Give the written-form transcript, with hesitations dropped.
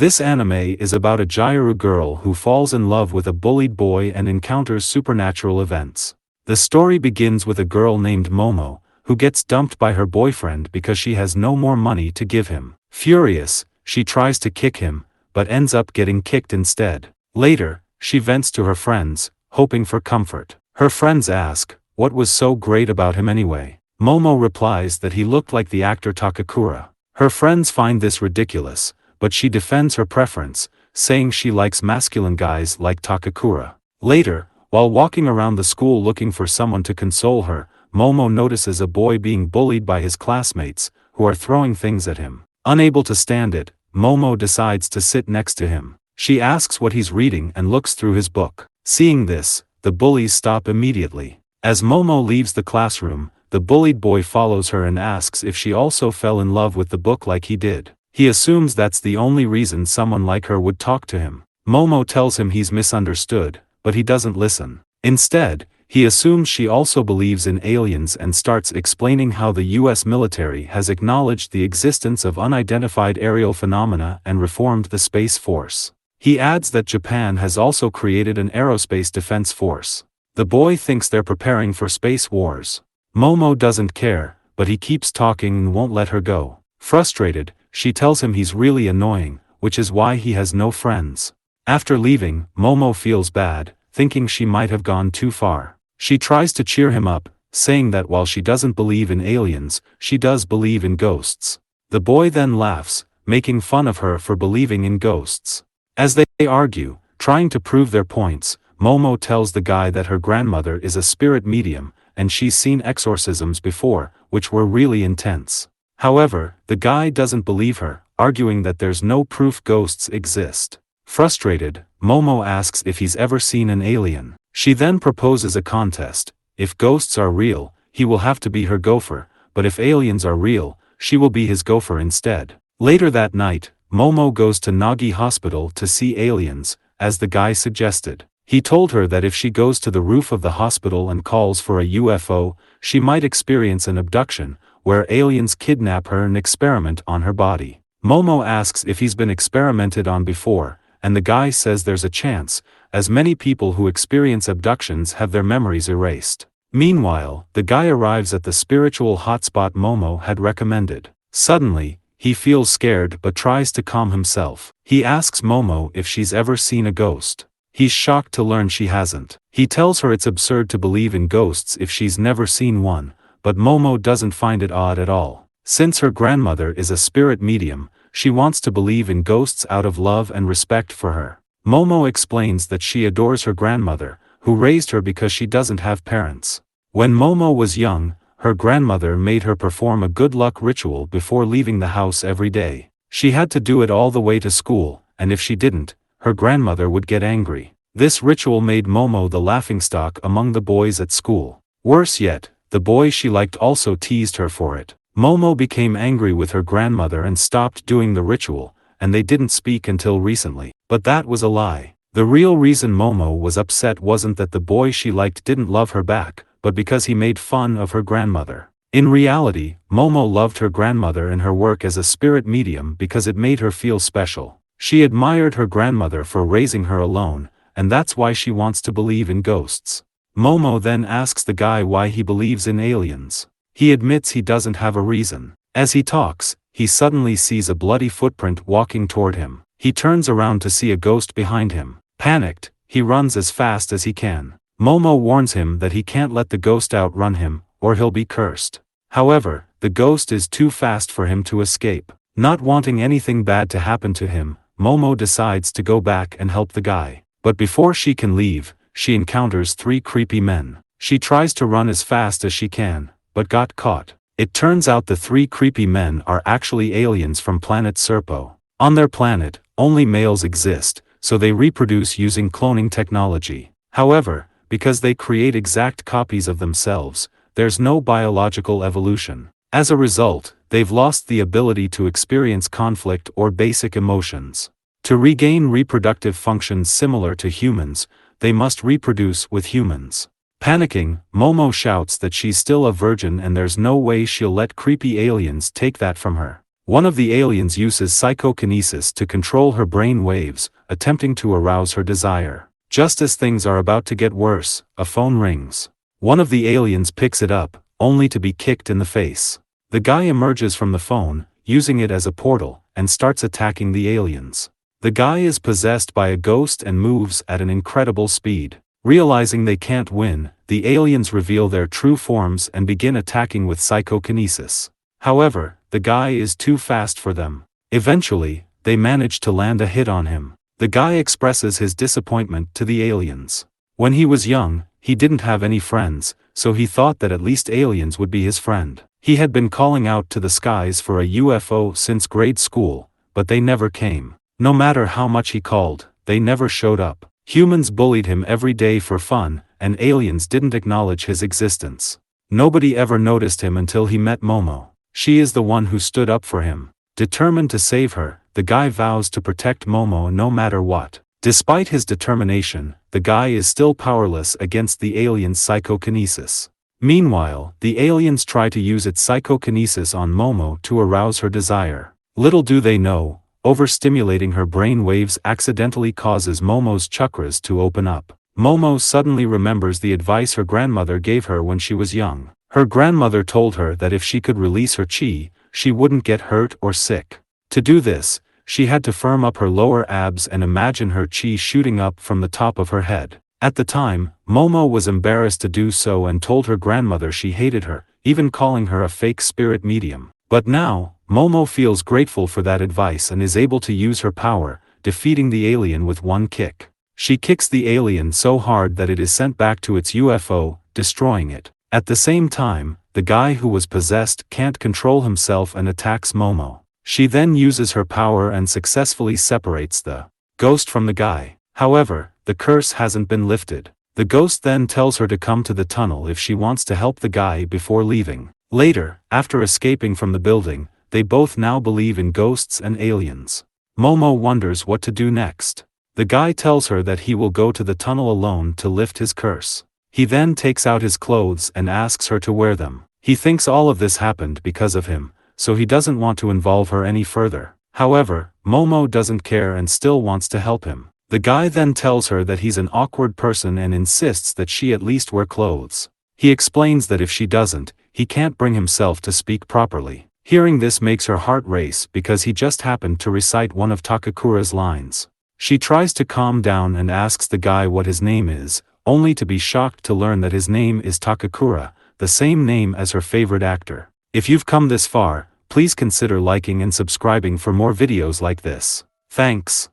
This anime is about a Gyru girl who falls in love with a bullied boy and encounters supernatural events. The story begins with a girl named Momo, who gets dumped by her boyfriend because she has no more money to give him. Furious, she tries to kick him, but ends up getting kicked instead. Later, she vents to her friends, hoping for comfort. Her friends ask, what was so great about him anyway? Momo replies that he looked like the actor Takakura. Her friends find this ridiculous, but she defends her preference, saying she likes masculine guys like Takakura. Later, while walking around the school looking for someone to console her, Momo notices a boy being bullied by his classmates, who are throwing things at him. Unable to stand it, Momo decides to sit next to him. She asks what he's reading and looks through his book. Seeing this, the bullies stop immediately. As Momo leaves the classroom, the bullied boy follows her and asks if she also fell in love with the book like he did. He assumes that's the only reason someone like her would talk to him. Momo tells him he's misunderstood, but he doesn't listen. Instead, he assumes she also believes in aliens and starts explaining how the US military has acknowledged the existence of unidentified aerial phenomena and reformed the Space Force. He adds that Japan has also created an aerospace defense force. The boy thinks they're preparing for space wars. Momo doesn't care, but he keeps talking and won't let her go. Frustrated, she tells him he's really annoying, which is why he has no friends. After leaving, Momo feels bad, thinking she might have gone too far. She tries to cheer him up, saying that while she doesn't believe in aliens, she does believe in ghosts. The boy then laughs, making fun of her for believing in ghosts. As they argue, trying to prove their points, Momo tells the guy that her grandmother is a spirit medium, and she's seen exorcisms before, which were really intense. However, the guy doesn't believe her, arguing that there's no proof ghosts exist. Frustrated, Momo asks if he's ever seen an alien. She then proposes a contest. If ghosts are real, he will have to be her gopher, but if aliens are real, she will be his gopher instead. Later that night, Momo goes to Nagi Hospital to see aliens, as the guy suggested. He told her that if she goes to the roof of the hospital and calls for a UFO, she might experience an abduction, where aliens kidnap her and experiment on her body. Momo asks if he's been experimented on before, and the guy says there's a chance, as many people who experience abductions have their memories erased. Meanwhile, the guy arrives at the spiritual hotspot Momo had recommended. Suddenly, he feels scared but tries to calm himself. He asks Momo if she's ever seen a ghost. He's shocked to learn she hasn't. He tells her it's absurd to believe in ghosts if she's never seen one, but Momo doesn't find it odd at all. Since her grandmother is a spirit medium, she wants to believe in ghosts out of love and respect for her. Momo explains that she adores her grandmother, who raised her because she doesn't have parents. When Momo was young, her grandmother made her perform a good luck ritual before leaving the house every day. She had to do it all the way to school, and if she didn't, her grandmother would get angry. This ritual made Momo the laughingstock among the boys at school. Worse yet, the boy she liked also teased her for it. Momo became angry with her grandmother and stopped doing the ritual, and they didn't speak until recently. But that was a lie. The real reason Momo was upset wasn't that the boy she liked didn't love her back, but because he made fun of her grandmother. In reality, Momo loved her grandmother and her work as a spirit medium because it made her feel special. She admired her grandmother for raising her alone, and that's why she wants to believe in ghosts. Momo then asks the guy why he believes in aliens. He admits he doesn't have a reason. As he talks, he suddenly sees a bloody footprint walking toward him. He turns around to see a ghost behind him. Panicked, he runs as fast as he can. Momo warns him that he can't let the ghost outrun him, or he'll be cursed. However, the ghost is too fast for him to escape. Not wanting anything bad to happen to him, Momo decides to go back and help the guy. But before she can leave, she encounters 3 creepy men. She tries to run as fast as she can, but got caught. It turns out the 3 creepy men are actually aliens from planet Serpo. On their planet, only males exist, so they reproduce using cloning technology. However, because they create exact copies of themselves, there's no biological evolution. As a result, they've lost the ability to experience conflict or basic emotions. To regain reproductive functions similar to humans, they must reproduce with humans. Panicking, Momo shouts that she's still a virgin and there's no way she'll let creepy aliens take that from her. One of the aliens uses psychokinesis to control her brain waves, attempting to arouse her desire. Just as things are about to get worse, a phone rings. One of the aliens picks it up, only to be kicked in the face. The guy emerges from the phone, using it as a portal, and starts attacking the aliens. The guy is possessed by a ghost and moves at an incredible speed. Realizing they can't win, the aliens reveal their true forms and begin attacking with psychokinesis. However, the guy is too fast for them. Eventually, they manage to land a hit on him. The guy expresses his disappointment to the aliens. When he was young, he didn't have any friends, so he thought that at least aliens would be his friend. He had been calling out to the skies for a UFO since grade school, but they never came. No matter how much he called, they never showed up. Humans bullied him every day for fun, and aliens didn't acknowledge his existence. Nobody ever noticed him until he met Momo. She is the one who stood up for him. Determined to save her, the guy vows to protect Momo no matter what. Despite his determination, the guy is still powerless against the alien's psychokinesis. Meanwhile, the aliens try to use its psychokinesis on Momo to arouse her desire. Little do they know, overstimulating her brain waves accidentally causes Momo's chakras to open up. Momo suddenly remembers the advice her grandmother gave her when she was young. Her grandmother told her that if she could release her chi, she wouldn't get hurt or sick. To do this, she had to firm up her lower abs and imagine her chi shooting up from the top of her head. At the time, Momo was embarrassed to do so and told her grandmother she hated her, even calling her a fake spirit medium. But now, Momo feels grateful for that advice and is able to use her power, defeating the alien with one kick. She kicks the alien so hard that it is sent back to its UFO, destroying it. At the same time, the guy who was possessed can't control himself and attacks Momo. She then uses her power and successfully separates the ghost from the guy. However, the curse hasn't been lifted. The ghost then tells her to come to the tunnel if she wants to help the guy before leaving. Later, after escaping from the building, they both now believe in ghosts and aliens. Momo wonders what to do next. The guy tells her that he will go to the tunnel alone to lift his curse. He then takes out his clothes and asks her to wear them. He thinks all of this happened because of him, so he doesn't want to involve her any further. However, Momo doesn't care and still wants to help him. The guy then tells her that he's an awkward person and insists that she at least wear clothes. He explains that if she doesn't, he can't bring himself to speak properly. Hearing this makes her heart race because he just happened to recite one of Takakura's lines. She tries to calm down and asks the guy what his name is, only to be shocked to learn that his name is Takakura, the same name as her favorite actor. If you've come this far, please consider liking and subscribing for more videos like this. Thanks.